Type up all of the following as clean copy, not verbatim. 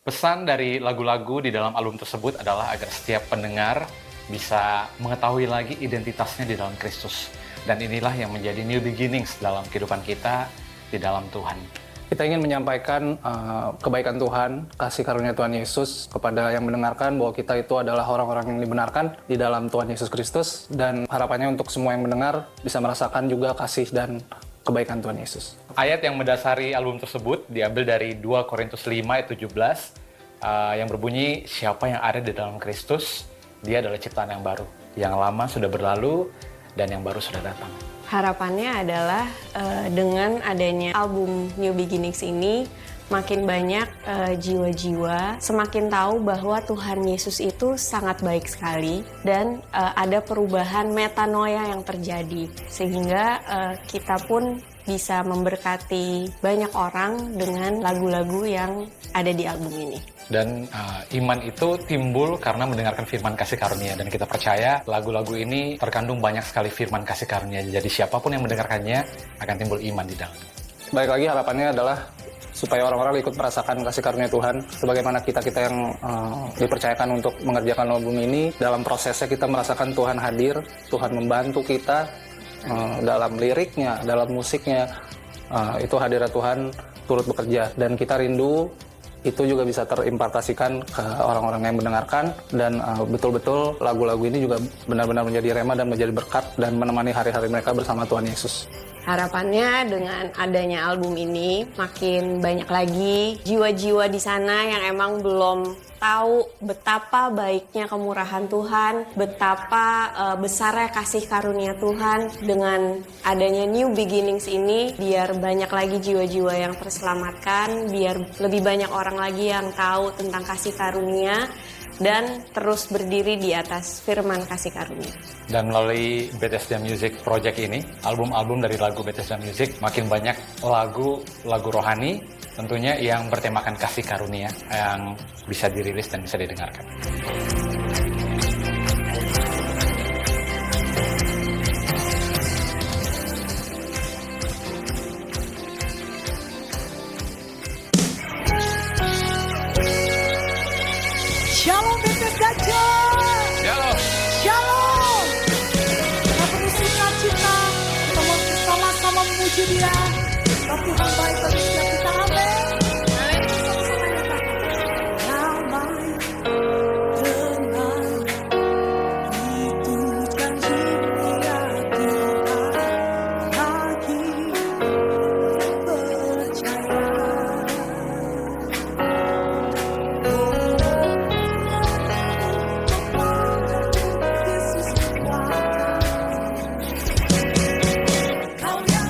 Pesan dari lagu-lagu di dalam album tersebut adalah agar setiap pendengar bisa mengetahui lagi identitasnya di dalam Kristus. Dan inilah yang menjadi new beginnings dalam kehidupan kita di dalam Tuhan. Kita ingin menyampaikan kebaikan Tuhan, kasih karunia Tuhan Yesus kepada yang mendengarkan bahwa kita itu adalah orang-orang yang dibenarkan di dalam Tuhan Yesus Kristus, dan harapannya untuk semua yang mendengar bisa merasakan juga kasih dan kebaikan Tuhan Yesus. Ayat yang mendasari album tersebut diambil dari 2 Korintus 5 ayat 17 yang berbunyi, siapa yang ada di dalam Kristus, dia adalah ciptaan yang baru. Yang lama sudah berlalu dan yang baru sudah datang. Harapannya adalah dengan adanya album New Beginnings ini, makin banyak jiwa-jiwa semakin tahu bahwa Tuhan Yesus itu sangat baik sekali dan ada perubahan metanoia yang terjadi. Sehingga kita pun bisa memberkati banyak orang dengan lagu-lagu yang ada di album ini. Dan iman itu timbul karena mendengarkan firman kasih karunia. Dan kita percaya lagu-lagu ini terkandung banyak sekali firman kasih karunia. Jadi siapapun yang mendengarkannya akan timbul iman di dalamnya. Baik lagi harapannya adalah supaya orang-orang ikut merasakan kasih karunia Tuhan. Sebagaimana kita yang dipercayakan untuk mengerjakan album ini, dalam prosesnya kita merasakan Tuhan hadir, Tuhan membantu kita dalam liriknya, dalam musiknya. Itu hadirat Tuhan turut bekerja. Dan kita rindu itu juga bisa terimpartasikan ke orang-orang yang mendengarkan, dan betul-betul lagu-lagu ini juga benar-benar menjadi rema dan menjadi berkat dan menemani hari-hari mereka bersama Tuhan Yesus. Harapannya dengan adanya album ini makin banyak lagi jiwa-jiwa di sana yang emang belum tahu betapa baiknya kemurahan Tuhan, betapa besarnya kasih karunia Tuhan. Dengan adanya New Beginnings ini, biar banyak lagi jiwa-jiwa yang terselamatkan, biar lebih banyak orang lagi yang tahu tentang kasih karunia, dan terus berdiri di atas firman kasih karunia. Dan melalui Bethesda Music Project ini, album-album dari lagu Bethesda Music, makin banyak lagu rohani, tentunya yang bertemakan kasih karunia yang bisa dirilis dan bisa didengarkan. Shalom Bethesda Church. Shalom. Shalom. Kita penuh sukacita, kita mau sama-sama memuji Dia. Sebab Tuhan baik bagi setiap kita. Amin. Ramai dengan itu janji Dia Tuhan lagi percaya. Kau yang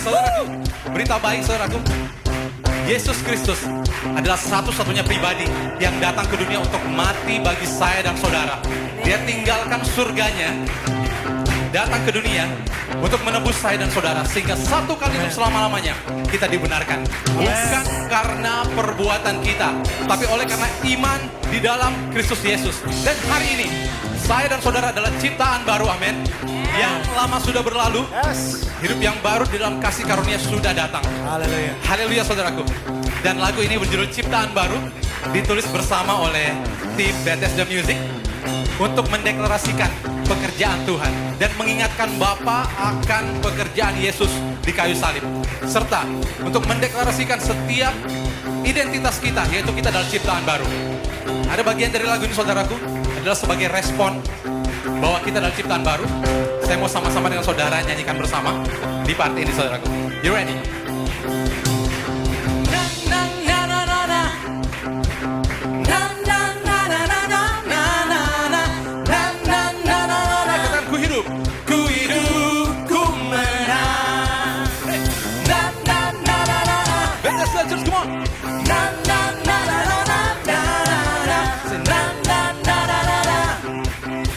saudaraku, berita baik saudaraku. Yesus Kristus adalah satu-satunya pribadi yang datang ke dunia untuk mati bagi saya dan saudara. Dia tinggalkan surganya, datang ke dunia untuk menebus saya dan saudara, sehingga satu kali untuk selama-lamanya kita dibenarkan. Bukan karena perbuatan kita, tapi oleh karena iman di dalam Kristus Yesus. Dan hari ini saya dan saudara adalah ciptaan baru, amin. Yang lama sudah berlalu, hidup yang baru di dalam kasih karunia sudah datang. Haleluya. Haleluya saudaraku. Dan lagu ini berjudul Ciptaan Baru, ditulis bersama oleh tim Bethesda Music untuk mendeklarasikan pekerjaan Tuhan dan mengingatkan Bapa akan pekerjaan Yesus di kayu salib, serta untuk mendeklarasikan setiap identitas kita, yaitu kita adalah ciptaan baru. Ada bagian dari lagu ini saudaraku adalah sebagai respon bahwa kita adalah ciptaan baru. Saya mau sama-sama dengan saudara nyanyikan bersama di part ini saudaraku. You ready? Katakan ku hidup, ku menang. Bethesda Church, come on.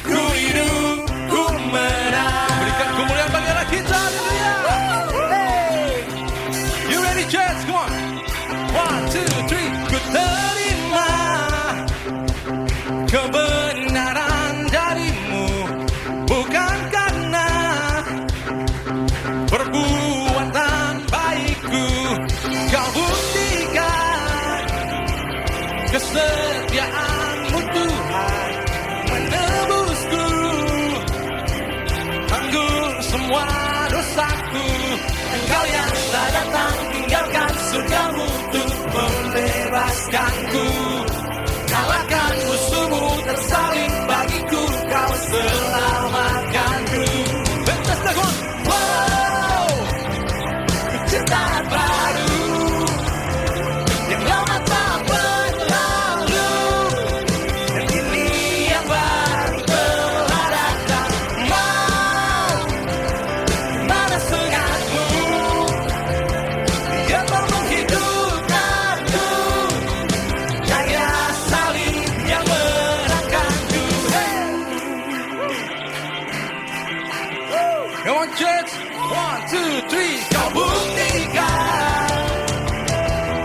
Ku hidup, ku menang. Berikan kemuliaan bagi Allah kita. You ready, church? Come on. 1, 2, 3. Ku terima kebenaran darimu, bukan karena perbuatan baikku. Kau buktikan kesetiaanmu Tuhan, menebusku, tanggung semua dosaku. Engkau yang telah datang tinggalkan surgamu untuk membebaskanku. Kalahkan musuhmu tersalib bagiku, kau selamatkanku. Bethesda, come on. Wow, ciptaan baru yang lama tak berlalu, dan kini yang baru telah datang. Mau mana sengatmu yang mau menghidupkanku, daya salib yang menangkanku. Come on church, 1, 2, 3. Kau buktikan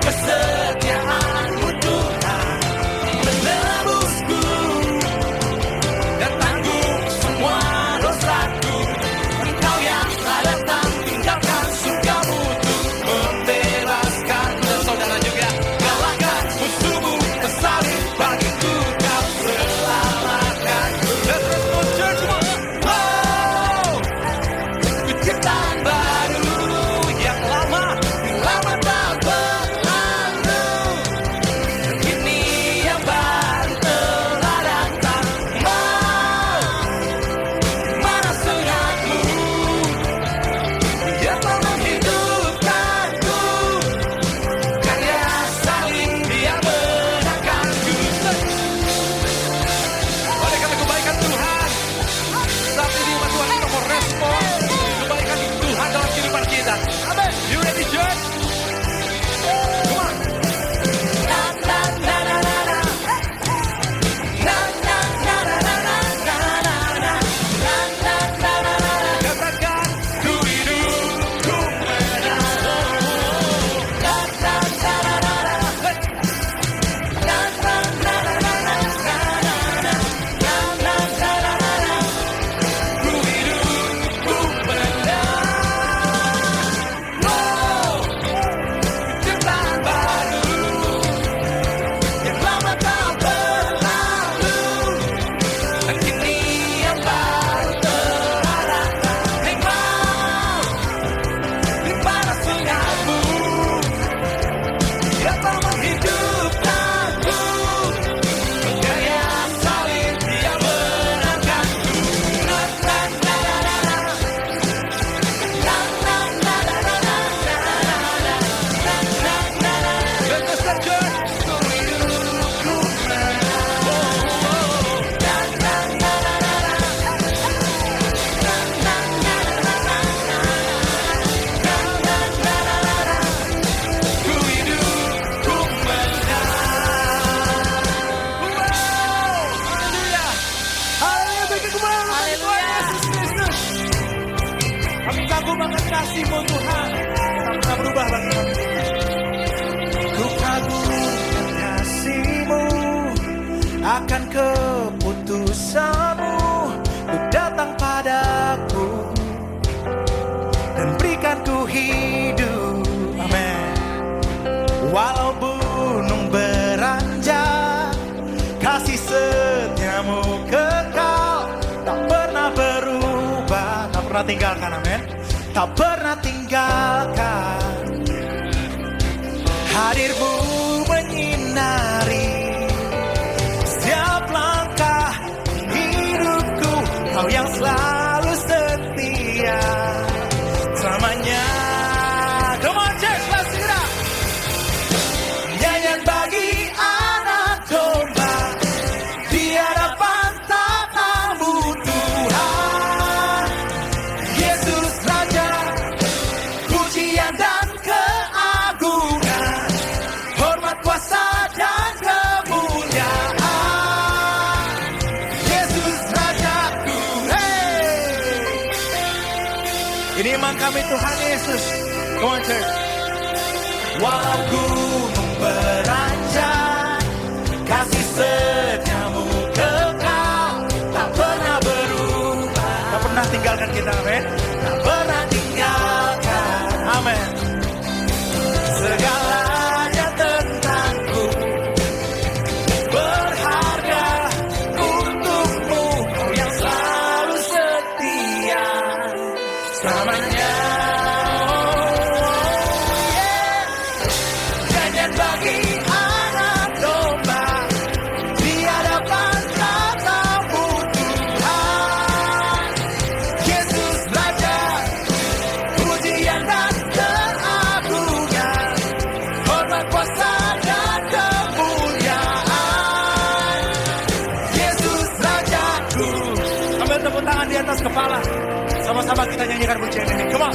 kesetiaanmu Tuhan, menebusku dan tanggung semua dosaku. Engkau yang telah datang tinggalkan surgamu untuk membebaskan. Dan saudara juga kalahkan musuhmu tersalib bagiku, kau selamatkanku. Let's go church, come on. Wow, ku ciptaan baru yang lama kasih-Mu Tuhan tak pernah berubah bagi kami. Ku kagum kasih-Mu, akan keputusan-Mu untuk datang padaku dan berikan ku hidup. Amin. Walau gunung beranjak, kasih setia-Mu kekal, tak pernah berubah, tak pernah tinggalkan. Amin. Tak pernah tinggalkan. Hadir-Mu menyinari setiap langkah hidupku, Kau yang selalu setia selamanya. Come on church, let's sing it out. Nyanyian bagi anak domba di hadapan tatamu Tuhan. Yesus Raja, pujian dan keagungan, hormat, kuasa dan kemuliaan. Yesus Rajaku, hey. Ini iman kami Tuhan Yesus. Come on church. Walau gunung beranjak, kasih setia-Mu kekal, tak pernah berubah, tak pernah tinggalkan kita. Amin. Tak pernah tinggalkan. Amin. Segalanya tentangku berharga untuk-Mu, Kau yang selalu setia selamanya. Nyanyian bagi anak domba di hadapan tatamu Tuhan. Yesus Raja, pujian dan keagungan, hormat, kuasa dan kemuliaan. Yesus Rajaku. Ambil tepuk tangan di atas kepala. Sama-sama kita nyanyikan pujian ini. Come on.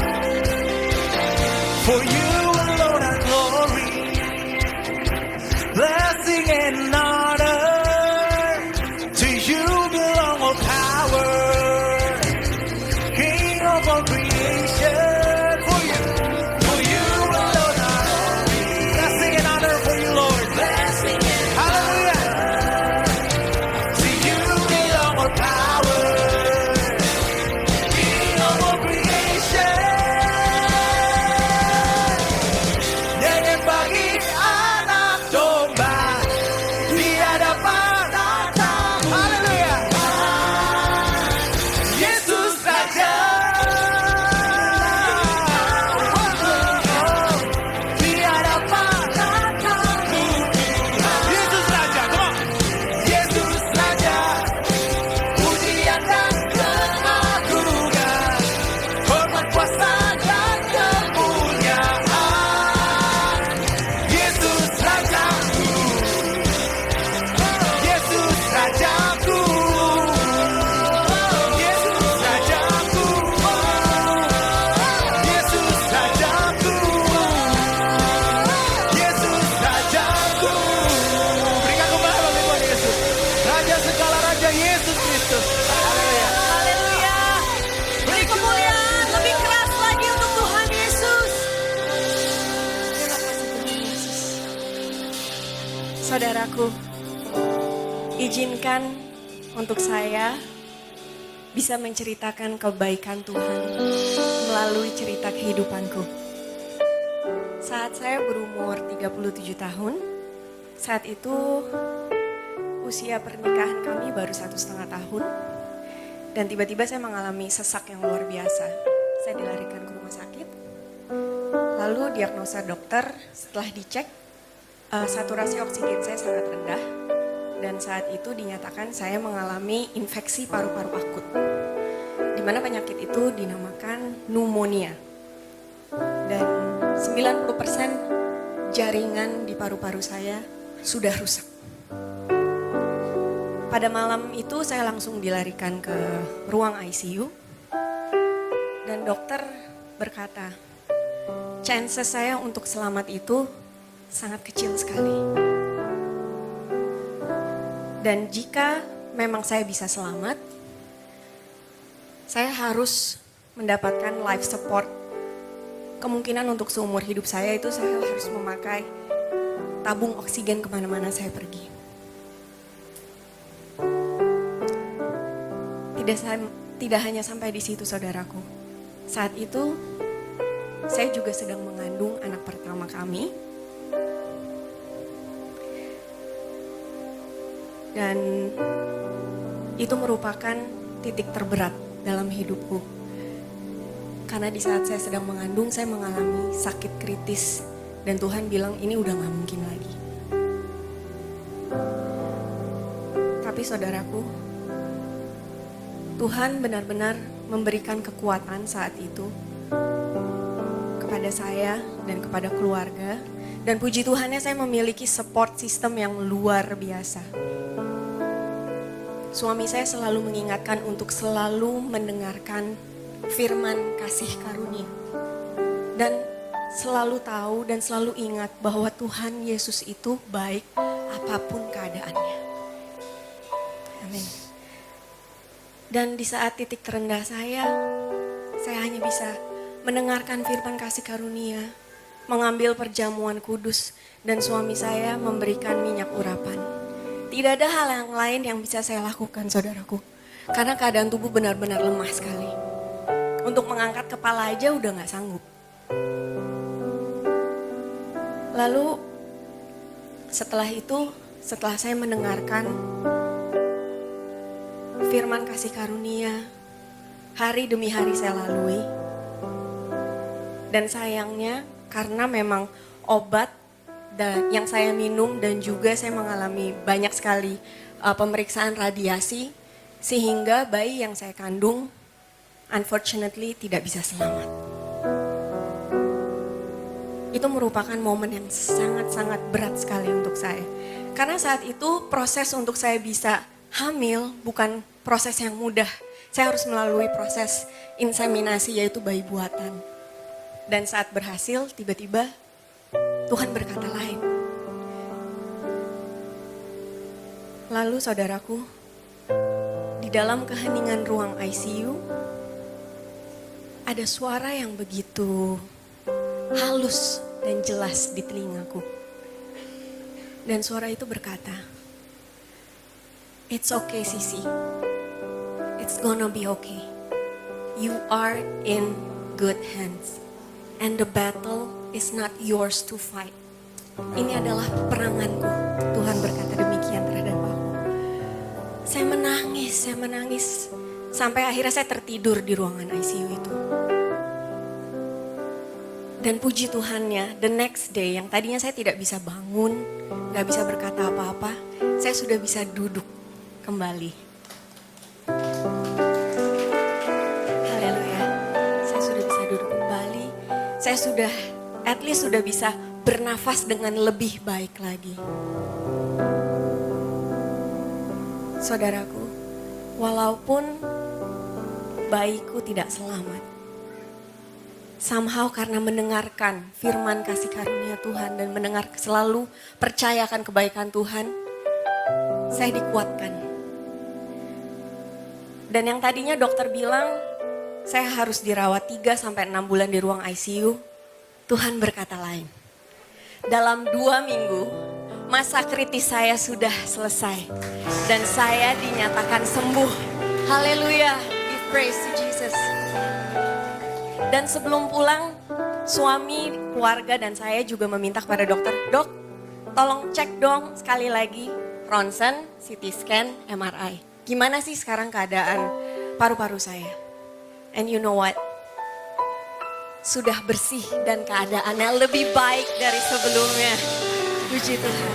For you alone are glory, blessing and honor. To you belong all power, King of all creation. For you alone are glory, blessing and honor for you, Lord. Blessing and hallelujah. To you belong all power, King of all creation. Nyanyian bagi anak domba di hadapan tatamu. Haleluya. Yesus Raja. Di hadapan tatamu. Yesus Raja. Come on. Yesus Raja. Pujian dan keagungan, hormat, kuasa dan kemuliaan. Yesus Rajaku, Yesus Rajaku, Yesus Rajaku, Yesus Rajaku, Yesus Rajaku. Berikan kembali bagi Tuhan Yesus, Raja segala raja, Yesus Kristus. Haleluya. Haleluya. Beri kemuliaan lebih keras lagi untuk Tuhan Yesus. Terima kasih Tuhan Yesus. Saudaraku, izinkan untuk saya bisa menceritakan kebaikan Tuhan melalui cerita kehidupanku. Saat saya berumur 37 tahun, saat itu usia pernikahan kami baru 1,5 tahun. Dan tiba-tiba saya mengalami sesak yang luar biasa. Saya dilarikan ke rumah sakit. Lalu diagnosa dokter, setelah dicek, saturasi oksigen saya sangat rendah. Dan saat itu dinyatakan saya mengalami infeksi paru-paru akut. Di mana penyakit itu dinamakan pneumonia. Dan 90% jaringan di paru-paru saya sudah rusak. Pada malam itu saya langsung dilarikan ke ruang ICU. Dan dokter berkata, chances saya untuk selamat itu sangat kecil sekali. Dan jika memang saya bisa selamat, saya harus mendapatkan life support kemungkinan untuk seumur hidup saya itu saya harus memakai tabung oksigen kemana-mana saya pergi. Tidak hanya sampai di situ saudaraku. Saat itu saya juga sedang mengandung anak pertama kami. Dan itu merupakan titik terberat dalam hidupku. Karena di saat saya sedang mengandung, saya mengalami sakit kritis. Dan Tuhan bilang ini udah gak mungkin lagi. Tapi saudaraku, Tuhan benar-benar memberikan kekuatan saat itu kepada saya dan kepada keluarga. Dan puji Tuhannya saya memiliki support system yang luar biasa. Suami saya selalu mengingatkan untuk selalu mendengarkan firman kasih karunia. Dan selalu tahu dan selalu ingat bahwa Tuhan Yesus itu baik apapun keadaannya. Amin. Dan di saat titik terendah saya hanya bisa mendengarkan firman kasih karunia, mengambil perjamuan kudus, dan suami saya memberikan minyak urapan. Tidak ada hal yang lain yang bisa saya lakukan, saudaraku. Karena keadaan tubuh benar-benar lemah sekali. Untuk mengangkat kepala aja udah gak sanggup. Lalu setelah itu, setelah saya mendengarkan firman kasih karunia, hari demi hari saya lalui. Dan sayangnya karena memang obat yang saya minum dan juga saya mengalami banyak sekali pemeriksaan radiasi, sehingga bayi yang saya kandung unfortunately tidak bisa selamat. Itu merupakan momen yang sangat-sangat berat sekali untuk saya. Karena saat itu proses untuk saya bisa hamil bukan proses yang mudah. Saya harus melalui proses inseminasi, yaitu bayi buatan. Dan saat berhasil, tiba-tiba Tuhan berkata lain. Lalu saudaraku, di dalam keheningan ruang ICU, ada suara yang begitu halus dan jelas di telingaku. Dan suara itu berkata, "It's okay, Sisi. It's gonna be okay. You are in good hands. And the battle is not yours to fight." Ini adalah peranganku. Tuhan berkata demikian terhadap aku. Saya menangis. Sampai akhirnya saya tertidur di ruangan ICU itu. Dan puji Tuhannya, the next day yang tadinya saya tidak bisa bangun, gak bisa berkata apa-apa, saya sudah bisa duduk kembali. Haleluya. Saya sudah bisa duduk kembali. Saya sudah, at least sudah bisa bernafas dengan lebih baik lagi. Saudaraku, walaupun bayiku tidak selamat, somehow karena mendengarkan firman kasih karunia Tuhan dan mendengar selalu percayakan kebaikan Tuhan, saya dikuatkan. Dan yang tadinya dokter bilang saya harus dirawat 3-6 bulan di ruang ICU, Tuhan berkata lain. Dalam 2 minggu, masa kritis saya sudah selesai. Dan saya dinyatakan sembuh. Haleluya, give praise to Jesus. Dan sebelum pulang, suami, keluarga, dan saya juga meminta kepada dokter, "Dok, tolong cek dong sekali lagi ronsen, CT scan, MRI. Gimana sih sekarang keadaan paru-paru saya?" And you know what? Sudah bersih dan keadaannya lebih baik dari sebelumnya. Puji Tuhan.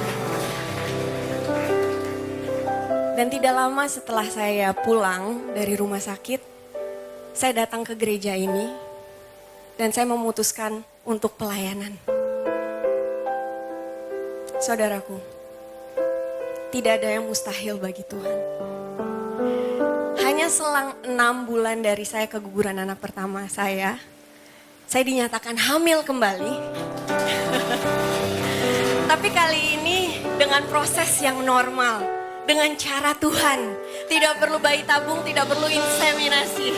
Dan tidak lama setelah saya pulang dari rumah sakit, saya datang ke gereja ini dan saya memutuskan untuk pelayanan. Saudaraku, tidak ada yang mustahil bagi Tuhan. Hanya selang 6 bulan dari saya keguguran anak pertama saya dinyatakan hamil kembali. Tapi kali ini dengan proses yang normal, dengan cara Tuhan. Tidak perlu bayi tabung, tidak perlu inseminasi.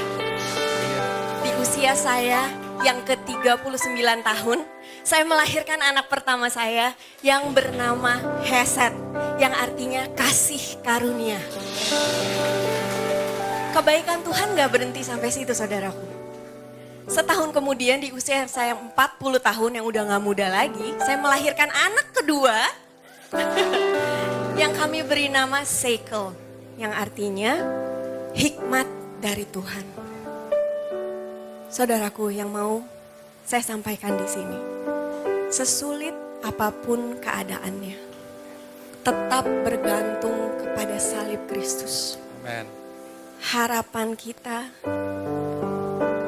Di usia saya yang ke-39 tahun, saya melahirkan anak pertama saya yang bernama Heset, yang artinya kasih karunia. Kebaikan Tuhan gak berhenti sampai situ, saudaraku. Setahun kemudian di usia saya 40 tahun yang udah gak muda lagi, saya melahirkan anak kedua yang kami beri nama Seikel, yang artinya hikmat dari Tuhan. Saudaraku yang mau saya sampaikan di sini, sesulit apapun keadaannya, tetap bergantung kepada salib Kristus. Amen. Harapan kita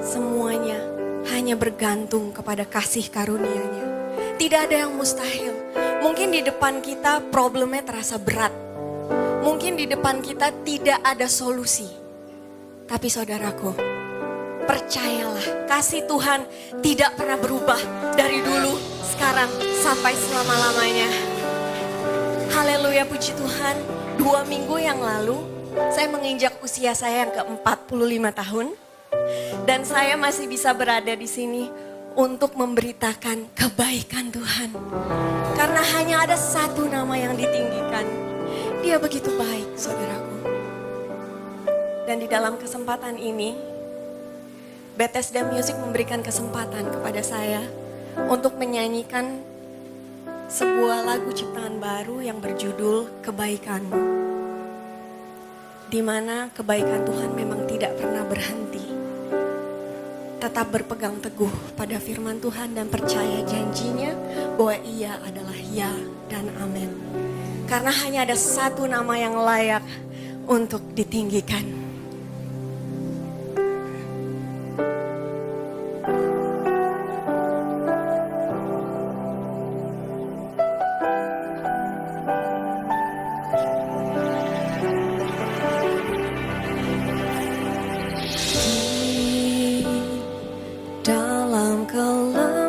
semuanya hanya bergantung kepada kasih karunia-Nya. Tidak ada yang mustahil. Mungkin di depan kita problemnya terasa berat. Mungkin di depan kita tidak ada solusi. Tapi saudaraku, percayalah, kasih Tuhan tidak pernah berubah dari dulu, sekarang, sampai selama-lamanya. Haleluya, puji Tuhan. 2 minggu yang lalu, saya menginjak usia saya yang ke-45 tahun. Dan saya masih bisa berada di sini untuk memberitakan kebaikan Tuhan. Karena hanya ada satu nama yang ditinggikan. Dia begitu baik, saudaraku. Dan di dalam kesempatan ini, Bethesda Music memberikan kesempatan kepada saya untuk menyanyikan sebuah lagu ciptaan baru yang berjudul Kebaikanmu. Di mana kebaikan Tuhan memang tidak pernah berhenti. Tetap berpegang teguh pada firman Tuhan dan percaya janjinya bahwa Ia adalah ya dan amin. Karena hanya ada satu nama yang layak untuk ditinggikan. Dalam kelemahan,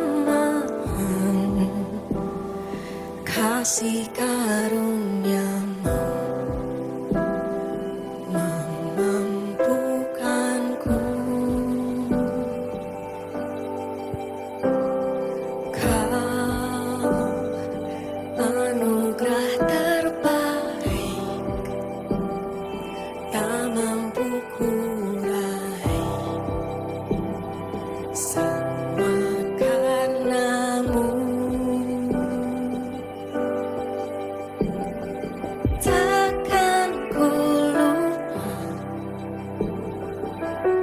kasih karunia-Mu memampukanku. Kau anugerah terbaik, tak mampu kurai. Semua karena-Mu. Takkan ku lupa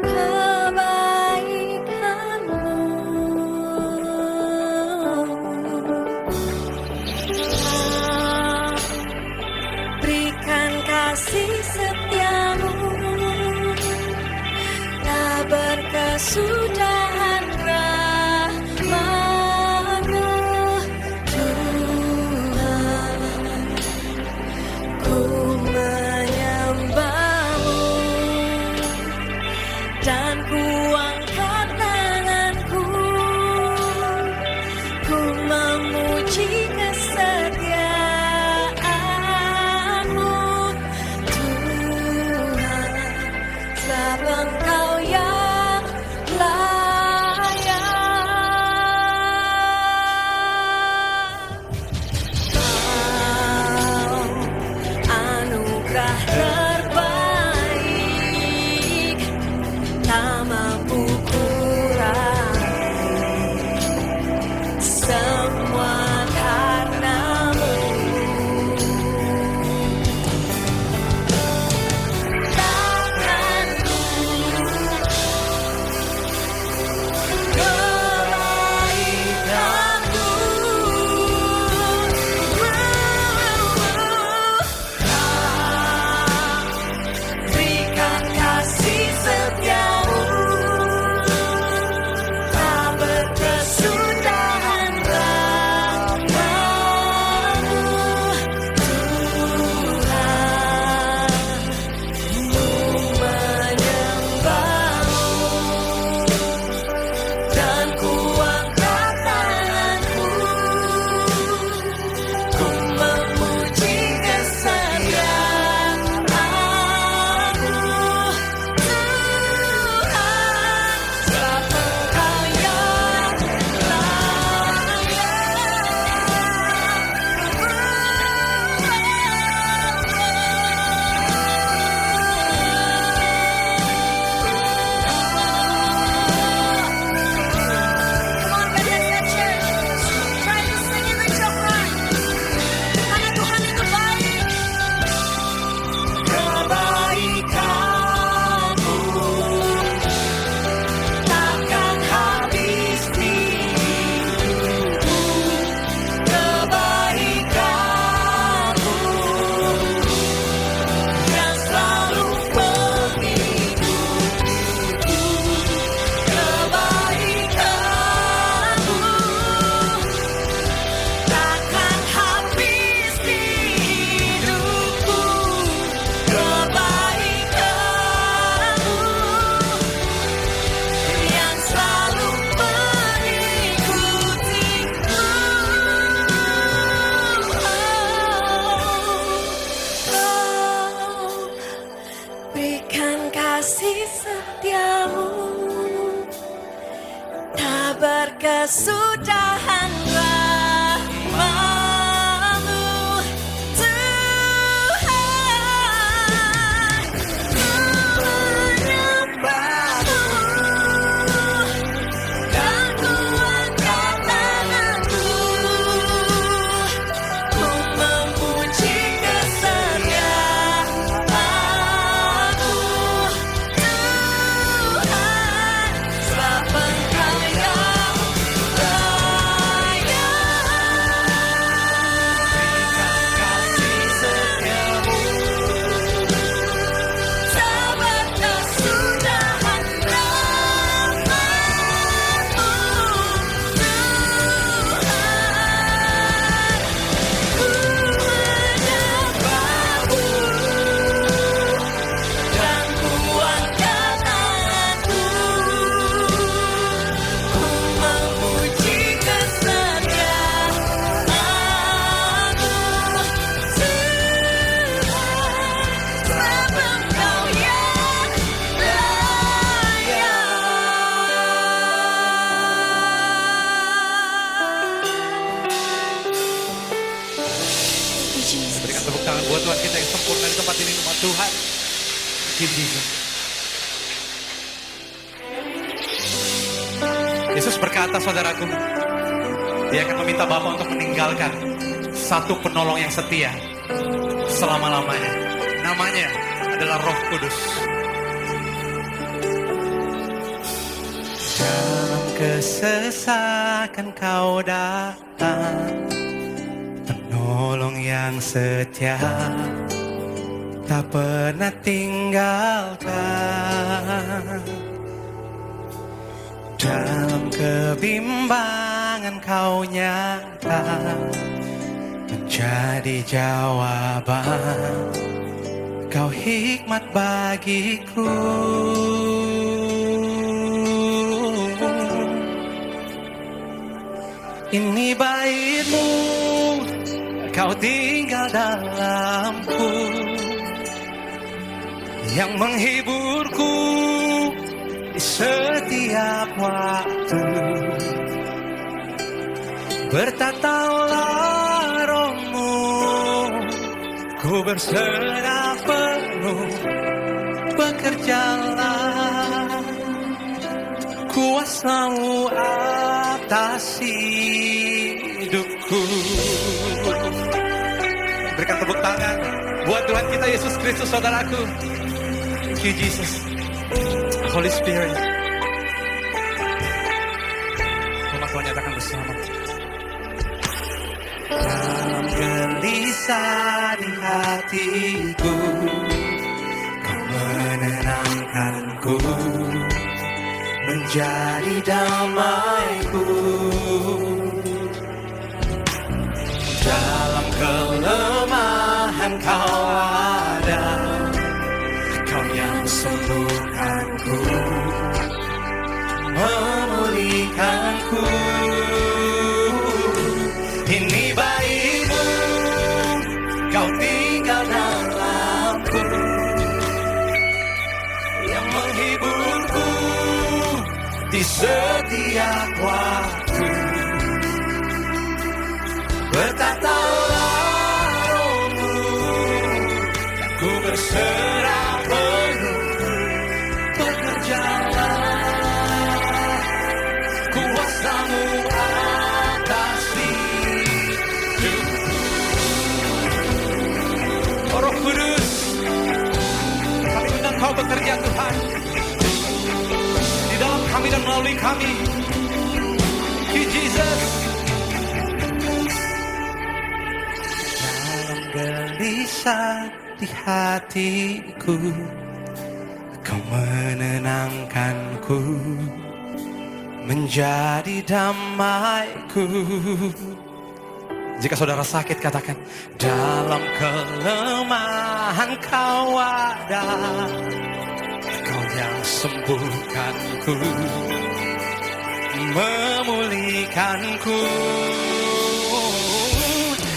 kebaikan-Mu. Berikan kasih setia-Mu, tak berkesudahan kesudahan rahmat-Mu, Tuhan. Ku menyembah-Mu dan ku angkat tanganku, ku memuji kesetiaan-Mu, Tuhan. Sebab Engkau yang raya, kasih setiamu, sebab kesudahan rahmat-Mu, Tuhan. Ku menyembah-Mu dan ku angkat tanganku, ku memuji kesetiaan-Mu, Tuhan. Sebab Engkau yang layak. Berikan tepuk tangan buat Tuhan kita yang sempurna di tempat ini, umat Tuhan. Thank you, Jesus. Yesus berkata, saudaraku, Dia akan meminta Bapa untuk meninggalkan satu penolong yang setia selama-lamanya. Namanya adalah Roh Kudus. Dalam kesesakan Kau datang, penolong yang setia, tak pernah tinggalkan. Dalam kebimbangan Kau nyata, menjadi jawaban. Kau hikmat bagiku. Ini bait-Mu, Kau tinggal dalamku, yang menghiburku di setiap waktu. Bertataulah Roh-Mu, ku berserah penuh. Bekerjalah, kuasa-Mu atas hidupku. Berikan tepuk tangan buat Tuhan kita Yesus Kristus, saudaraku. Thank you, Jesus. Holy Spirit. Rumah Tuhan nyatakan bersama. Dalam gelisah di hatiku, Kau menenangkanku, menjadi damaiku. Dalam kelemahan Kau ada, Kau yang sembuhkanku, memulihkanku. Ini bait-Mu, Kau tinggal dalamku, yang menghiburku di setiap waktu. Bertataulah Roh-Mu, dan ku berserah penuh. Bekerjalah, kuasa-Mu atas hidupku. Oh, Roh Kudus, kami undang Kau bekerja, Tuhan, di dalam kami dan melalui kami. Thank you, Jesus. Dalam gelisah di hatiku, Kau menenangkanku, menjadi damaiku. Jika saudara sakit, katakan, dalam kelemahan Kau ada, Kau yang sembuhkanku, memulihkanku.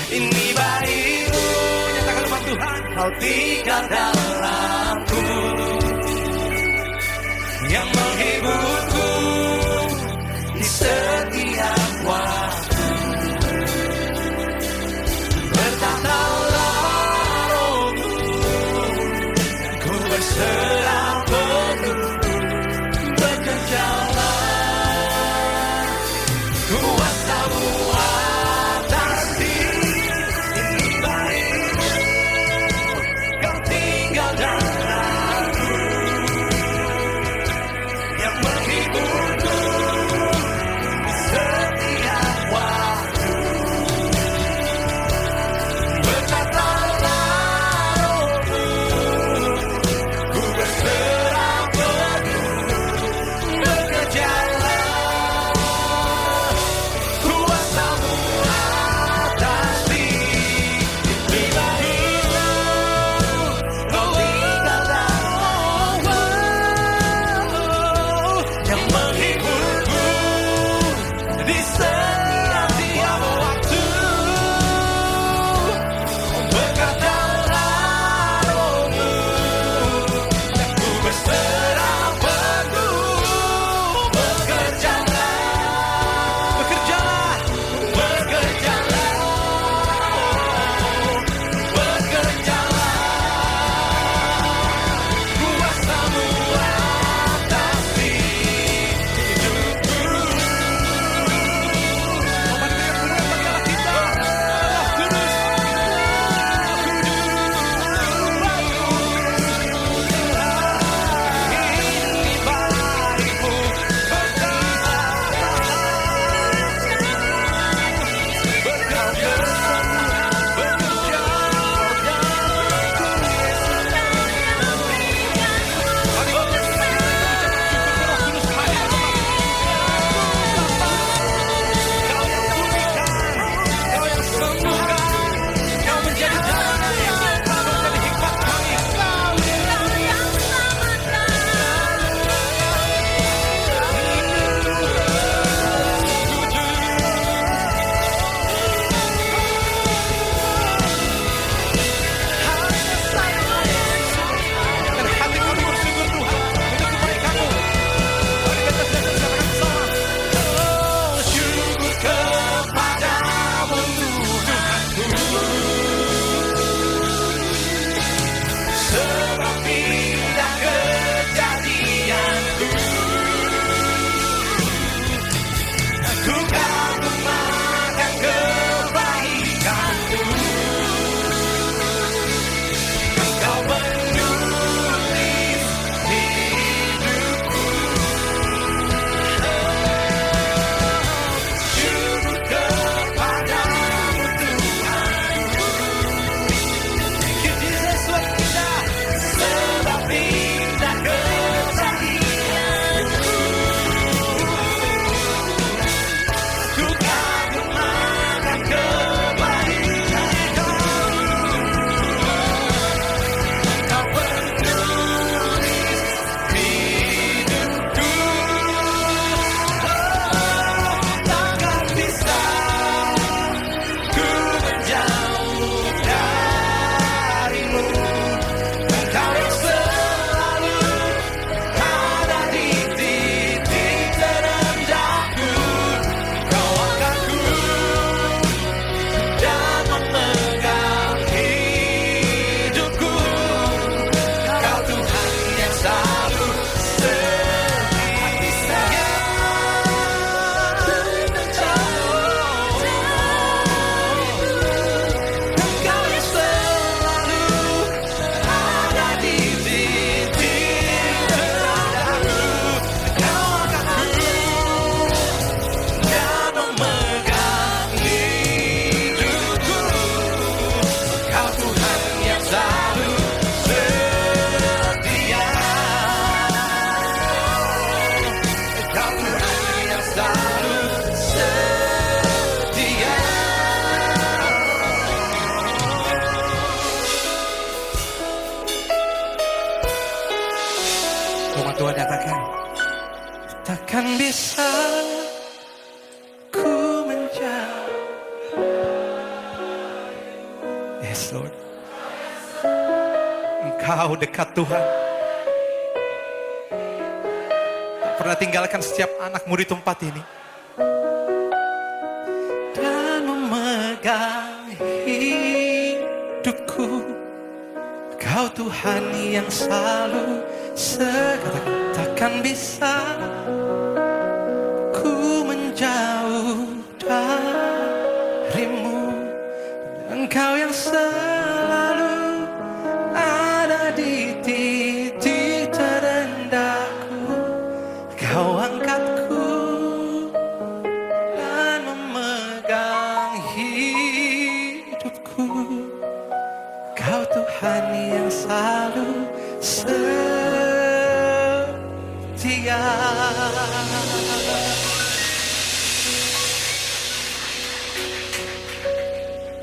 Ini bait-Mu, nyatakan umat Tuhan, Kau tinggal dalamku, yang menghiburku di setiap Kuasamu atas diri baik, kau tinggalkan aku yang menghiburku di setiap waktu. Berkatalah rohmu, ku berserah penuh, bekerjalah. Kuasamu atas diri baikku, kau tinggalkan yang menghiburku di setiap waktu. Berkatalah rohmu, ku berserah penuh, bekerjalah. Bekerjalah, bekerjalah, bekerjalah. Kuasamu atas hidupku. Ini baikmu, dan hati kami bersyukur Tuhan untuk kebaikan-Mu. Mari kita katakan sama. Oh, syukur kepadamu Tuhanku, sebab pindah kejadianku. Ku kagumkan kebaikan-Mu. Kau menulis hidupku. Syukur kepadamu Tuhanku. Thank you Jesus, buat kita. Sebab pindah kejadianku. Ku kagumkan kebaikan-Mu. Kau penulis hidupku. Takkan bisa ku menjauh darimu. Engkau yang selalu ada di titik terendahku. Kau angkatku dan memegang hidupku. Kau Tuhan yang selalu setia. Engkau yang selalu ada di titik terendahku. Kau angkatku dan memegang hidupku. Kau Tuhan yang selalu setia. Kau Tuhan yang selalu setia. Firman Tuhan nyatakan, takkan bisa ku menjauh. Yes Lord, Engkau dekat Tuhan. Tak pernah tinggalkan setiap anakmu di tempat ini. Dan memegang hidupku. Kau Tuhan yang selalu takkan bisa ku menjauh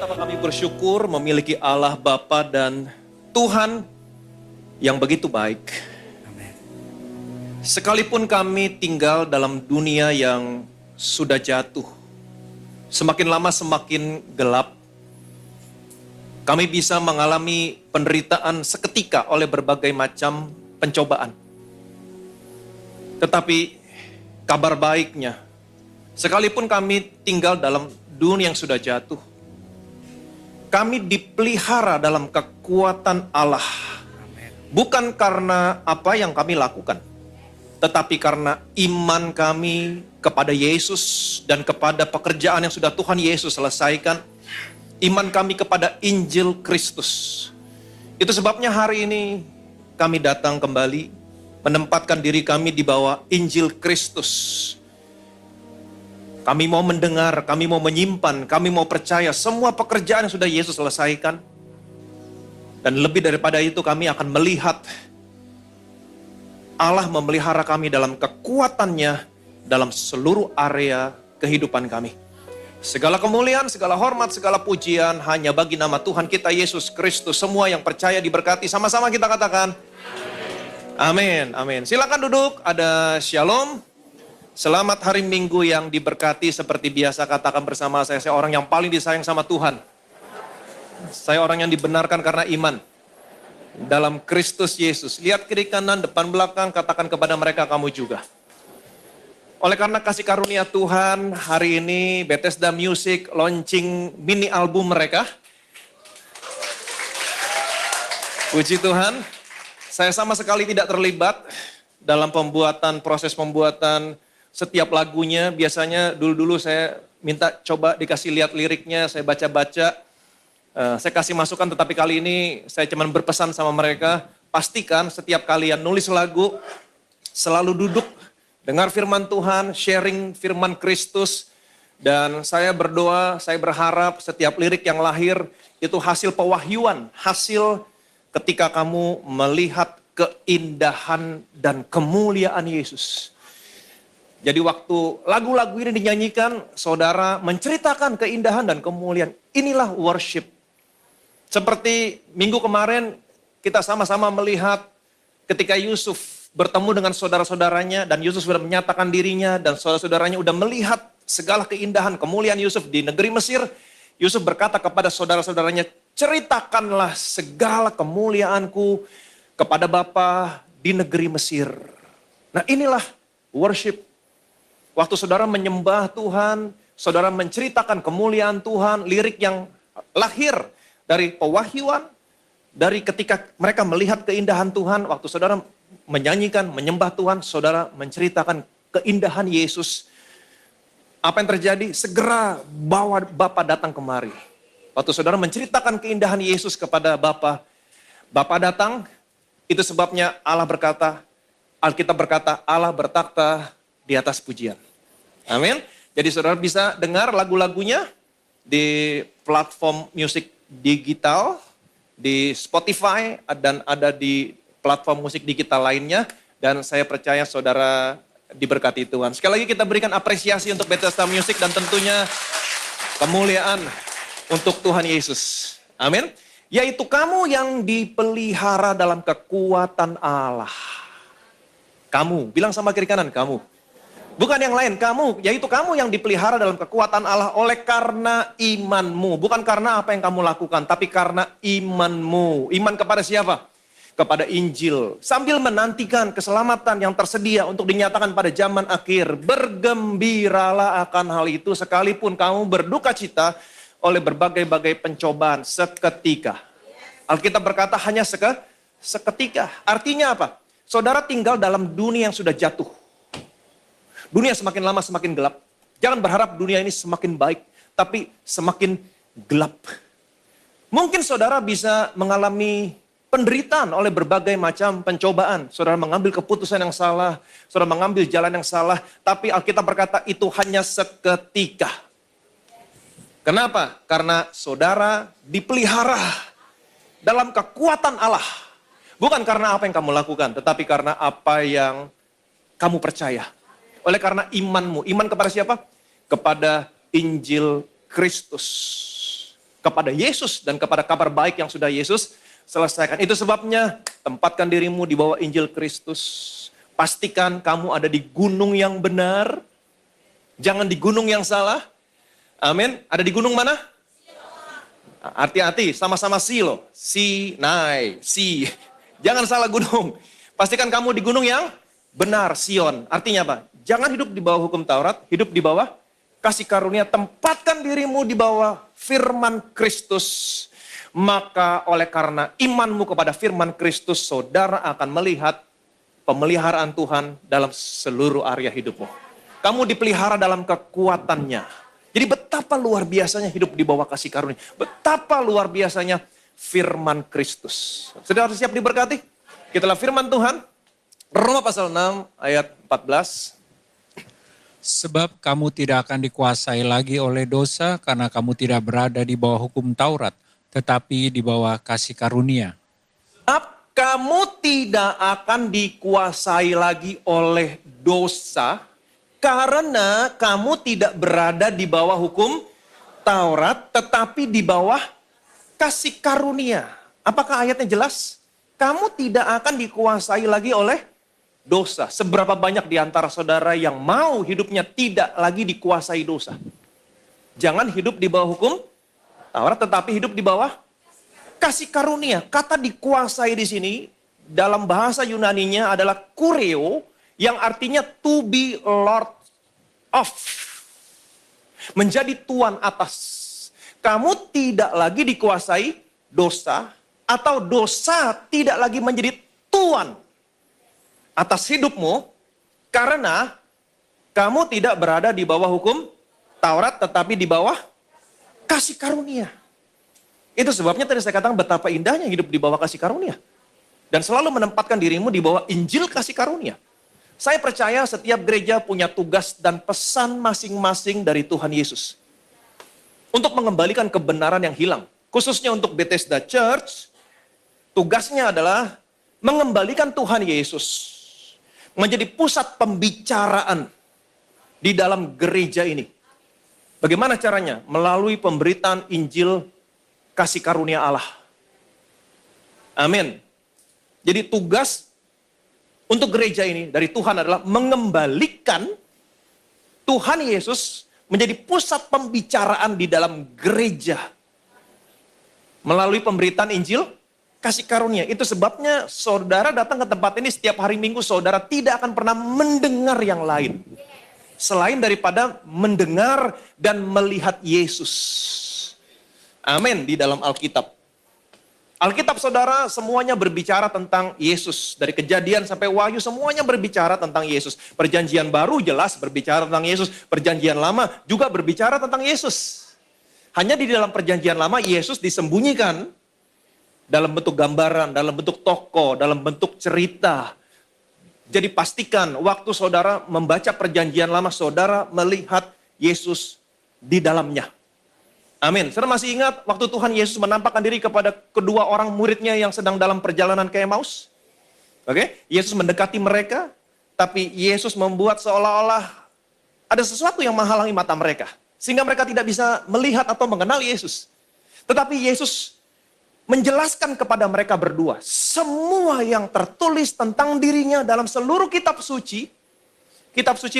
Pertama kami bersyukur memiliki Allah Bapa dan Tuhan yang begitu baik. Sekalipun kami tinggal dalam dunia yang sudah jatuh, semakin lama semakin gelap, kami bisa mengalami penderitaan seketika oleh berbagai macam pencobaan. Tetapi kabar baiknya, sekalipun kami tinggal dalam dunia yang sudah jatuh, kami dipelihara dalam kekuatan Allah. Bukan karena apa yang kami lakukan, tetapi karena iman kami kepada Yesus dan kepada pekerjaan yang sudah Tuhan Yesus selesaikan. Iman kami kepada Injil Kristus. Itu sebabnya hari ini kami datang kembali menempatkan diri kami di bawah Injil Kristus. Kami mau mendengar, kami mau menyimpan, kami mau percaya semua pekerjaan yang sudah Yesus selesaikan. Dan lebih daripada itu kami akan melihat Allah memelihara kami dalam kekuatannya dalam seluruh area kehidupan kami. Segala kemuliaan, segala hormat, segala pujian hanya bagi nama Tuhan kita Yesus Kristus. Semua yang percaya diberkati. Sama-sama kita katakan amin, amin. Silakan duduk, ada shalom. Selamat hari Minggu yang diberkati. Seperti biasa katakan bersama saya orang yang paling disayang sama Tuhan. Saya orang yang dibenarkan karena iman dalam Kristus Yesus. Lihat kiri kanan, depan belakang, katakan kepada mereka kamu juga. Oleh karena kasih karunia Tuhan, hari ini Bethesda Music launching mini album mereka. Puji Tuhan, saya sama sekali tidak terlibat dalam proses pembuatan setiap lagunya. Biasanya dulu-dulu saya minta coba dikasih lihat liriknya, saya baca-baca. Saya kasih masukan, tetapi kali ini saya cuma berpesan sama mereka, pastikan setiap kalian nulis lagu, selalu duduk, dengar firman Tuhan, sharing firman Kristus, dan saya berdoa, saya berharap setiap lirik yang lahir itu hasil pewahyuan, hasil ketika kamu melihat keindahan dan kemuliaan Yesus. Jadi waktu lagu-lagu ini dinyanyikan, saudara menceritakan keindahan dan kemuliaan. Inilah worship. Seperti minggu kemarin kita sama-sama melihat ketika Yusuf bertemu dengan saudara-saudaranya dan Yusuf sudah menyatakan dirinya dan saudara-saudaranya sudah melihat segala keindahan kemuliaan Yusuf di negeri Mesir. Yusuf berkata kepada saudara-saudaranya, ceritakanlah segala kemuliaanku kepada Bapa di negeri Mesir. Nah inilah worship. Waktu saudara menyembah Tuhan, saudara menceritakan kemuliaan Tuhan, lirik yang lahir dari pewahyuan, dari ketika mereka melihat keindahan Tuhan, waktu saudara menyanyikan, menyembah Tuhan, saudara menceritakan keindahan Yesus. Apa yang terjadi? Segera bawa Bapa datang kemari. Waktu saudara menceritakan keindahan Yesus kepada Bapa, Bapa datang, itu sebabnya Allah berkata, Alkitab berkata, Allah bertakhta di atas pujian. Amin. Jadi saudara bisa dengar lagu-lagunya di platform musik digital, di Spotify, dan ada di platform musik digital lainnya, dan saya percaya saudara diberkati Tuhan. Sekali lagi kita berikan apresiasi untuk Bethesda Music dan tentunya kemuliaan untuk Tuhan Yesus. Amin. Yaitu kamu yang dipelihara dalam kekuatan Allah. Kamu, bilang sama kiri kanan, kamu. Bukan yang lain, kamu, yaitu kamu yang dipelihara dalam kekuatan Allah oleh karena imanmu. Bukan karena apa yang kamu lakukan, tapi karena imanmu. Iman kepada siapa? Kepada Injil. Sambil menantikan keselamatan yang tersedia untuk dinyatakan pada zaman akhir. Bergembiralah akan hal itu sekalipun kamu berduka cita oleh berbagai-bagai pencobaan seketika. Alkitab berkata hanya seketika. Artinya apa? Saudara tinggal dalam dunia yang sudah jatuh. Dunia semakin lama semakin gelap. Jangan berharap dunia ini semakin baik, tapi semakin gelap. Mungkin saudara bisa mengalami penderitaan oleh berbagai macam pencobaan. Saudara mengambil keputusan yang salah, saudara mengambil jalan yang salah, tapi Alkitab berkata itu hanya seketika. Kenapa? Karena saudara dipelihara dalam kekuatan Allah. Bukan karena apa yang kamu lakukan, tetapi karena apa yang kamu percaya. Oleh karena imanmu. Iman kepada siapa? Kepada Injil Kristus. kepada Yesus dan kepada kabar baik yang sudah Yesus selesaikan. Itu sebabnya tempatkan dirimu di bawah Injil Kristus. Pastikan kamu ada di gunung yang benar. Jangan di gunung yang salah. Amin. Ada di gunung mana? Hati-hati, sama-sama Silo. Sinai, Si. Jangan salah gunung. Pastikan kamu di gunung yang benar, Sion. Artinya apa? Jangan hidup di bawah hukum Taurat, hidup di bawah kasih karunia. Tempatkan dirimu di bawah firman Kristus. Maka oleh karena imanmu kepada firman Kristus, saudara akan melihat pemeliharaan Tuhan dalam seluruh area hidupmu. Kamu dipelihara dalam kekuatannya. Jadi betapa luar biasanya hidup di bawah kasih karunia. Betapa luar biasanya firman Kristus. Saudara siap diberkati? Kita lihat firman Tuhan. Roma pasal 6 ayat 14. Sebab kamu tidak akan dikuasai lagi oleh dosa karena kamu tidak berada di bawah hukum Taurat, tetapi di bawah kasih karunia. Sebab kamu tidak akan dikuasai lagi oleh dosa karena kamu tidak berada di bawah hukum Taurat tetapi di bawah kasih karunia. Apakah ayatnya jelas? Kamu tidak akan dikuasai lagi oleh dosa. Seberapa banyak di antara saudara yang mau hidupnya tidak lagi dikuasai dosa? Jangan hidup di bawah hukum Taurat tetapi hidup di bawah kasih karunia. Kata dikuasai di sini dalam bahasa Yunaninya adalah kureo yang artinya to be lord of. Menjadi tuan atas. Kamu tidak lagi dikuasai dosa atau dosa tidak lagi menjadi tuan atas hidupmu karena kamu tidak berada di bawah hukum Taurat tetapi di bawah kasih karunia. Itu sebabnya tadi saya katakan betapa indahnya hidup di bawah kasih karunia. Dan selalu menempatkan dirimu di bawah Injil kasih karunia. Saya percaya setiap gereja punya tugas dan pesan masing-masing dari Tuhan Yesus. Untuk mengembalikan kebenaran yang hilang. Khususnya untuk Bethesda Church, tugasnya adalah mengembalikan Tuhan Yesus. Menjadi pusat pembicaraan di dalam gereja ini. Bagaimana caranya? Melalui pemberitaan Injil kasih karunia Allah. Amin. Jadi tugas untuk gereja ini dari Tuhan adalah mengembalikan Tuhan Yesus menjadi pusat pembicaraan di dalam gereja. Melalui pemberitaan Injil kasih karunia. Itu sebabnya saudara datang ke tempat ini setiap hari Minggu, saudara tidak akan pernah mendengar yang lain. Selain daripada mendengar dan melihat Yesus. Amin, di dalam Alkitab. Alkitab saudara semuanya berbicara tentang Yesus. Dari Kejadian sampai Wahyu semuanya berbicara tentang Yesus. Perjanjian baru jelas berbicara tentang Yesus. Perjanjian lama juga berbicara tentang Yesus. Hanya di dalam perjanjian lama Yesus disembunyikan. Dalam bentuk gambaran, dalam bentuk tokoh, dalam bentuk cerita. Jadi pastikan waktu saudara membaca perjanjian lama, saudara melihat Yesus di dalamnya. Amin. Saudara masih ingat waktu Tuhan Yesus menampakkan diri kepada kedua orang muridnya yang sedang dalam perjalanan ke Emmaus? Oke, Yesus mendekati mereka, tapi Yesus membuat seolah-olah ada sesuatu yang menghalangi mata mereka. Sehingga mereka tidak bisa melihat atau mengenal Yesus. Tetapi Yesus menjelaskan kepada mereka berdua, semua yang tertulis tentang dirinya dalam seluruh kitab suci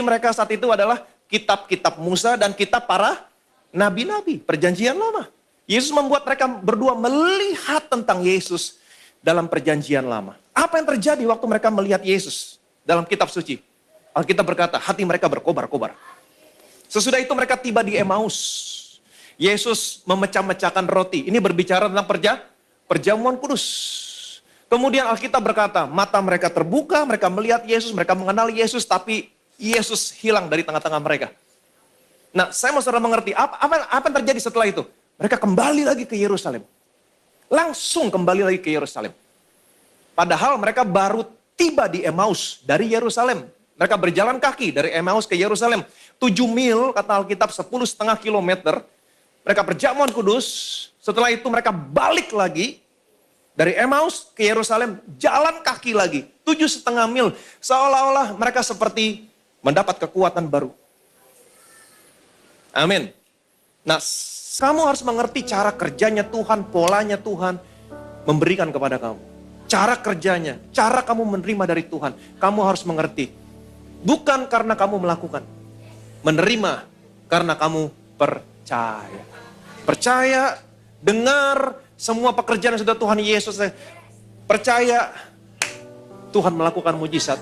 mereka saat itu adalah kitab-kitab Musa dan kitab para nabi-nabi, perjanjian lama. Yesus membuat mereka berdua melihat tentang Yesus dalam perjanjian lama. Apa yang terjadi waktu mereka melihat Yesus dalam kitab suci? Alkitab berkata, hati mereka berkobar-kobar. Sesudah itu mereka tiba di Emmaus. Yesus memecah-mecahkan roti. Ini berbicara tentang perjamuan kudus. Kemudian Alkitab berkata, mata mereka terbuka, mereka melihat Yesus, mereka mengenal Yesus, tapi Yesus hilang dari tengah-tengah mereka. Nah, saya mau saudara mengerti, apa yang terjadi setelah itu? Mereka kembali lagi ke Yerusalem. Langsung kembali lagi ke Yerusalem. Padahal mereka baru tiba di Emmaus dari Yerusalem. Mereka berjalan kaki dari Emmaus ke Yerusalem. 7 mil, kata Alkitab, 10,5 kilometer. Mereka perjamuan kudus. Setelah itu mereka balik lagi dari Emmaus ke Yerusalem. Jalan kaki lagi, 7,5 mil. Seolah-olah mereka seperti mendapat kekuatan baru. Amin. Nah, kamu harus mengerti cara kerjanya Tuhan, polanya Tuhan memberikan kepada kamu. Cara kerjanya, cara kamu menerima dari Tuhan. Kamu harus mengerti. Bukan karena kamu melakukan. Menerima karena kamu percaya. Percaya, dengar semua pekerjaan yang sudah Tuhan Yesus. Percaya Tuhan melakukan mujizat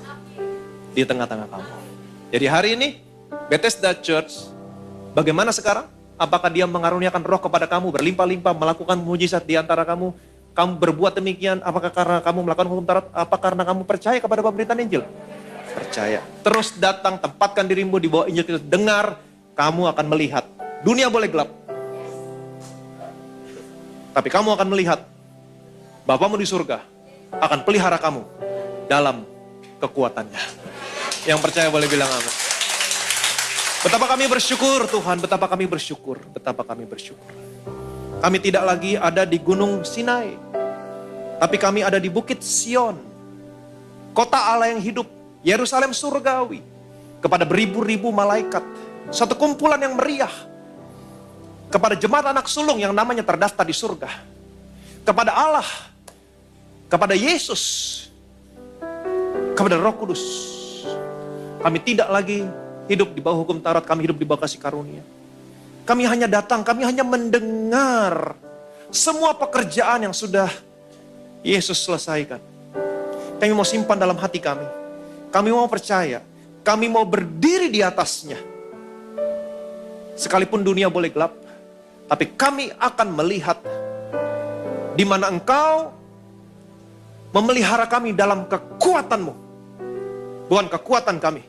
di tengah-tengah kamu. Jadi hari ini Bethesda Church, bagaimana sekarang? Apakah dia mengaruniakan roh kepada kamu, berlimpah-limpah, melakukan mujizat di antara kamu? Kamu berbuat demikian, apakah karena kamu melakukan hukum Taurat? Apa karena kamu percaya kepada pemberitaan Injil? Percaya. Terus datang, tempatkan dirimu di bawah Injil Kristus. Dengar, kamu akan melihat. Dunia boleh gelap. Tapi kamu akan melihat, Bapamu di surga akan pelihara kamu dalam kekuatannya. Yang percaya boleh bilang amin. Betapa kami bersyukur Tuhan, betapa kami bersyukur, betapa kami bersyukur. Kami tidak lagi ada di Gunung Sinai, tapi kami ada di Bukit Sion, kota Allah yang hidup, Yerusalem surgawi, kepada beribu-ribu malaikat, satu kumpulan yang meriah, kepada jemaat anak sulung yang namanya terdaftar di surga, kepada Allah, kepada Yesus, kepada Roh Kudus. Kami tidak lagi hidup di bawah hukum Taurat, kami hidup di bawah kasih karunia. Kami hanya datang, kami hanya mendengar semua pekerjaan yang sudah Yesus selesaikan. Kami mau simpan dalam hati kami. Kami mau percaya, kami mau berdiri di atasnya. Sekalipun dunia boleh gelap, tapi kami akan melihat di mana Engkau memelihara kami dalam kekuatan-Mu. Bukan kekuatan kami,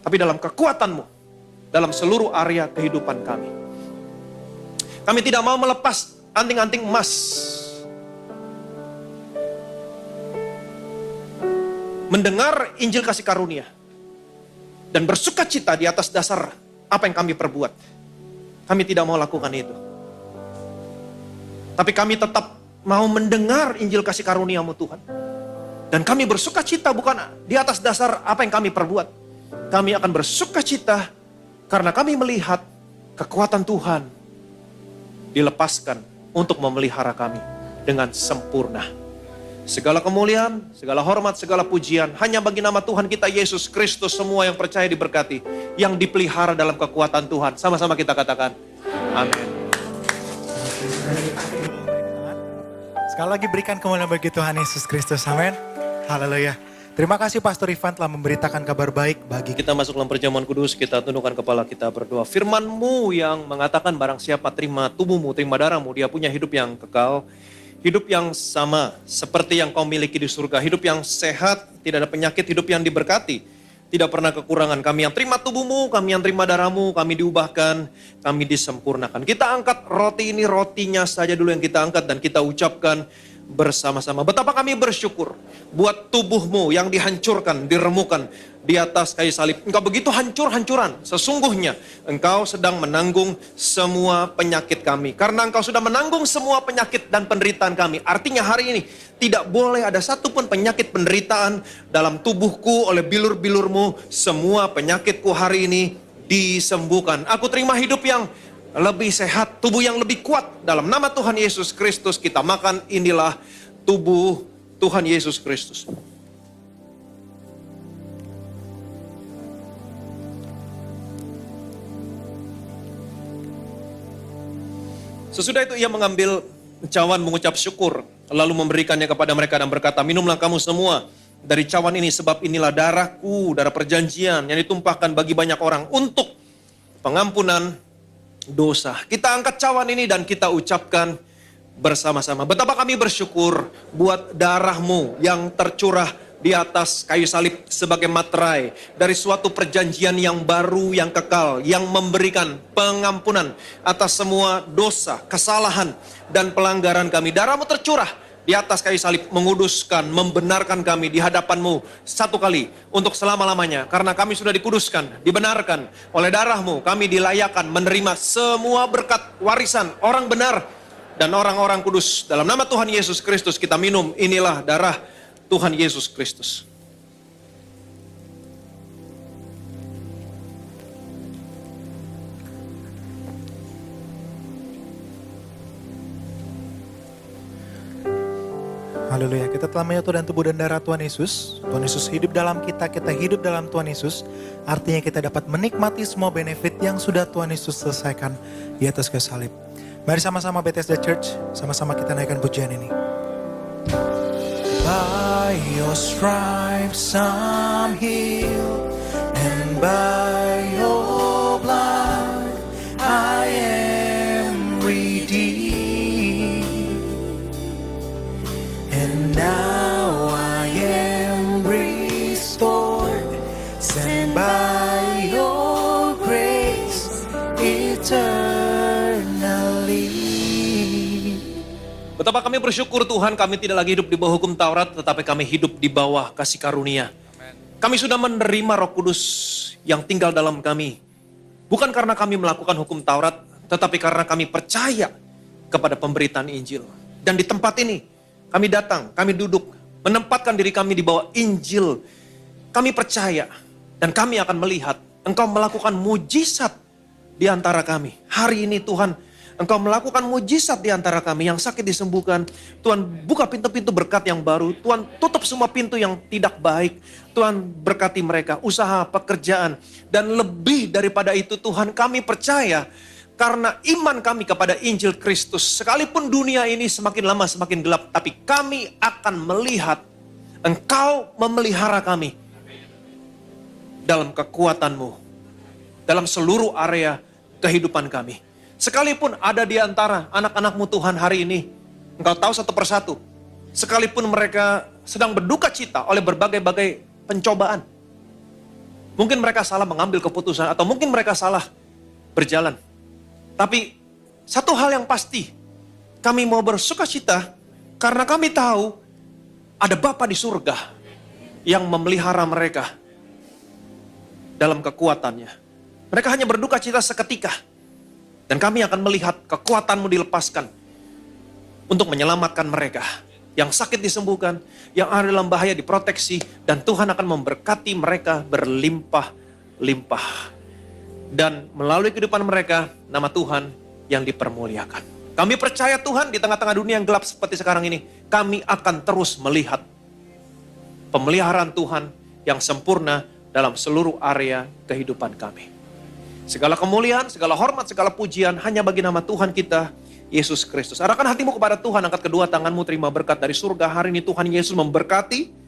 tapi dalam kekuatan-Mu, dalam seluruh area kehidupan kami. Kami tidak mau melepas anting-anting emas. Mendengar Injil kasih karunia. Dan bersuka cita di atas dasar apa yang kami perbuat. Kami tidak mau lakukan itu. Tapi kami tetap mau mendengar Injil kasih karunia-Mu Tuhan. Dan kami bersuka cita bukan di atas dasar apa yang kami perbuat. Kami akan bersuka cita karena kami melihat kekuatan Tuhan dilepaskan untuk memelihara kami dengan sempurna. Segala kemuliaan, segala hormat, segala pujian hanya bagi nama Tuhan kita Yesus Kristus. Semua yang percaya diberkati, yang dipelihara dalam kekuatan Tuhan. Sama-sama kita katakan, amin. Sekali lagi berikan kemuliaan bagi Tuhan Yesus Kristus. Amin. Haleluya. Terima kasih Pastor Ivan telah memberitakan kabar baik bagi kita. Kita masuk dalam perjamuan kudus, kita tundukkan kepala, kita berdoa. Firman-Mu yang mengatakan barang siapa terima tubuh-Mu, terima darah-Mu, dia punya hidup yang kekal. Hidup yang sama seperti yang Kau miliki di surga. Hidup yang sehat, tidak ada penyakit, hidup yang diberkati. Tidak pernah kekurangan. Kami yang terima tubuh-Mu, kami yang terima darah-Mu, kami diubahkan, kami disempurnakan. Kita angkat roti ini, rotinya saja dulu yang kita angkat dan kita ucapkan bersama-sama. Betapa kami bersyukur buat tubuh-Mu yang dihancurkan, diremukan di atas kayu salib. Engkau begitu hancur-hancuran. Sesungguhnya Engkau sedang menanggung semua penyakit kami. Karena Engkau sudah menanggung semua penyakit dan penderitaan kami. Artinya hari ini tidak boleh ada satupun penyakit penderitaan dalam tubuhku oleh bilur-bilur-Mu. Semua penyakitku hari ini disembuhkan. Aku terima hidup yang lebih sehat, tubuh yang lebih kuat. Dalam nama Tuhan Yesus Kristus kita makan, inilah tubuh Tuhan Yesus Kristus. Sesudah itu ia mengambil cawan, mengucap syukur, lalu memberikannya kepada mereka dan berkata, minumlah kamu semua dari cawan ini, sebab inilah darahku, darah perjanjian yang ditumpahkan bagi banyak orang untuk pengampunan dosa. Kita angkat cawan ini dan kita ucapkan bersama-sama. Betapa kami bersyukur buat darah-Mu yang tercurah di atas kayu salib sebagai materai dari suatu perjanjian yang baru, yang kekal, yang memberikan pengampunan atas semua dosa, kesalahan, dan pelanggaran kami. Darah-Mu tercurah di atas kayu salib, menguduskan, membenarkan kami di hadapan-Mu satu kali untuk selama-lamanya. Karena kami sudah dikuduskan, dibenarkan oleh darah-Mu, kami dilayakan menerima semua berkat warisan orang benar dan orang-orang kudus. Dalam nama Tuhan Yesus Kristus kita minum, inilah darah Tuhan Yesus Kristus. Haleluya. Kita telah menyatu dan tubuh dan darah Tuhan Yesus. Tuhan Yesus hidup dalam kita, kita hidup dalam Tuhan Yesus. Artinya kita dapat menikmati semua benefit yang sudah Tuhan Yesus selesaikan di atas kayu salib. Mari sama-sama Bethesda Church, sama-sama kita naikkan pujian ini. By your stripes I'm healed, and by your blood I am redeemed. And now I am restored, stand by your grace eternally. Betapa kami bersyukur Tuhan, kami tidak lagi hidup di bawah hukum Taurat, tetapi kami hidup di bawah kasih karunia. Kami sudah menerima Roh Kudus yang tinggal dalam kami. Bukan karena kami melakukan hukum Taurat, tetapi karena kami percaya kepada pemberitaan Injil. Dan di tempat ini, kami datang, kami duduk, menempatkan diri kami di bawah Injil. Kami percaya, dan kami akan melihat Engkau melakukan mujizat di antara kami. Hari ini Tuhan, Engkau melakukan mujizat di antara kami, yang sakit disembuhkan. Tuhan buka pintu-pintu berkat yang baru. Tuhan tutup semua pintu yang tidak baik. Tuhan berkati mereka, usaha, pekerjaan. Dan lebih daripada itu Tuhan, kami percaya karena iman kami kepada Injil Kristus. Sekalipun dunia ini semakin lama semakin gelap, tapi kami akan melihat Engkau memelihara kami dalam kekuatan-Mu, dalam seluruh area kehidupan kami. Sekalipun ada di antara anak-anak-Mu Tuhan hari ini, Engkau tahu satu persatu. Sekalipun mereka sedang berduka cita oleh berbagai-bagai pencobaan. Mungkin mereka salah mengambil keputusan, atau mungkin mereka salah berjalan. Tapi satu hal yang pasti, kami mau bersuka cita karena kami tahu ada Bapa di surga yang memelihara mereka dalam kekuatannya. Mereka hanya berduka cita seketika. Dan kami akan melihat kekuatan-Mu dilepaskan untuk menyelamatkan mereka. Yang sakit disembuhkan, yang ada dalam bahaya diproteksi, dan Tuhan akan memberkati mereka berlimpah-limpah. Dan melalui kehidupan mereka, nama Tuhan yang dipermuliakan. Kami percaya Tuhan, di tengah-tengah dunia yang gelap seperti sekarang ini, kami akan terus melihat pemeliharaan Tuhan yang sempurna dalam seluruh area kehidupan kami. Segala kemuliaan, segala hormat, segala pujian hanya bagi nama Tuhan kita, Yesus Kristus. Arahkan hatimu kepada Tuhan, angkat kedua tanganmu, terima berkat dari surga. Hari ini Tuhan Yesus memberkati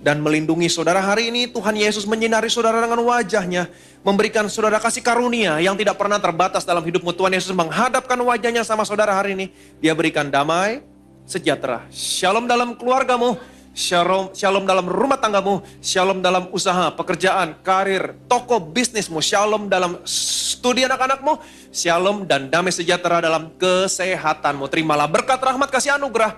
dan melindungi saudara. Hari ini Tuhan Yesus menyinari saudara dengan wajahnya, memberikan saudara kasih karunia yang tidak pernah terbatas dalam hidupmu. Tuhan Yesus menghadapkan wajahnya sama saudara hari ini. Dia berikan damai, sejahtera, shalom dalam keluargamu, shalom dalam rumah tanggamu, shalom dalam usaha, pekerjaan, karir, toko bisnismu, shalom dalam studi anak-anakmu, shalom dan damai sejahtera dalam kesehatanmu. Terimalah berkat, rahmat, kasih anugerah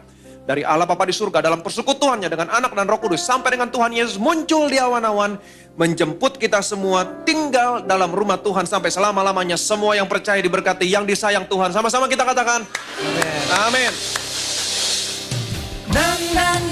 dari Allah Bapa di surga dalam persekutuannya dengan Anak dan Roh Kudus, sampai dengan Tuhan Yesus muncul di awan-awan, menjemput kita semua tinggal dalam rumah Tuhan sampai selama-lamanya. Semua yang percaya diberkati, yang disayang Tuhan. Sama-sama kita katakan amin. Nang nang